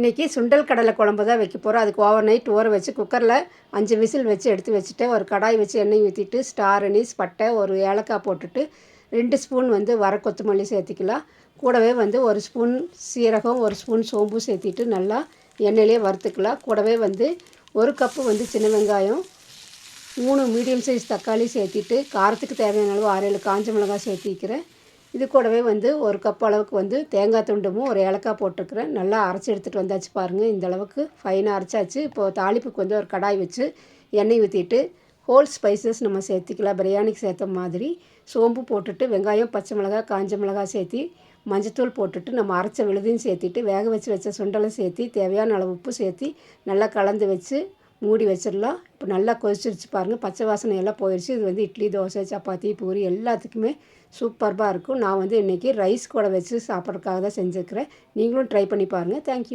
இன்றைக்கி சுண்டல் கடலை குழம்பு தான் வைக்க போகிறோம். அதுக்கு ஓவர் நைட் ஊற வச்சு குக்கரில் 5 விசில் வச்சு எடுத்து வச்சுட்டு ஒரு கடாய் வச்சு எண்ணெய் ஊற்றிட்டு ஸ்டார் அனீஸ் பட்டை ஒரு ஏலக்காய் போட்டுட்டு 2 ஸ்பூன் வர கொத்தமல்லி சேர்த்திக்கலாம். கூடவே 1 ஸ்பூன் சீரகம் 1 ஸ்பூன் சோம்பு சேர்த்திட்டு நல்லா எண்ணெயிலே வறுத்துக்கலாம். கூடவே 1 கப்பு சின்ன வெங்காயம் 3 மீடியம் சைஸ் தக்காளி சேர்த்திட்டு காரத்துக்கு தேவையான அளவு 6-7 காஞ்ச மிளகாய் சேர்த்திக்கிறேன். இது கூடவே 1 கப் அளவுக்கு தேங்காய் துண்டுமும் ஒரு ஏலக்காய் போட்டுருக்குறேன். நல்லா அரைச்சி எடுத்துகிட்டு வந்தாச்சு பாருங்கள். இந்த அளவுக்கு ஃபைனாக அரைச்சாச்சு. இப்போது தாளிப்புக்கு ஒரு கடாய் வச்சு எண்ணெய் ஊற்றிட்டு ஹோல் ஸ்பைசஸ் நம்ம சேர்த்திக்கலாம். பிரியாணிக்கு சேர்த்த மாதிரி சோம்பு போட்டுட்டு வெங்காயம் பச்சை மிளகாய் காஞ்ச மிளகாய் சேர்த்தி மஞ்சத்தூள் போட்டுட்டு நம்ம அரைச்ச விழுதையும் சேர்த்திட்டு வேக வச்ச சுண்டலை சேர்த்தி தேவையான அளவு உப்பு சேர்த்தி நல்லா கலந்து வச்சு மூடி வச்சிடலாம். இப்போ நல்லா கொதிச்சிருச்சு பாருங்கள். பச்சை வாசனை எல்லாம் போயிடுச்சு. இது இட்லி தோசை சப்பாத்தி பூரி எல்லாத்துக்குமே சூப்பர்பாக இருக்கும். நான் இன்றைக்கி ரைஸ் கூட வச்சு சாப்பிட்றதுக்காக தான் செஞ்சுருக்கிறேன். நீங்களும் ட்ரை பண்ணி பாருங்கள். தேங்க்யூ.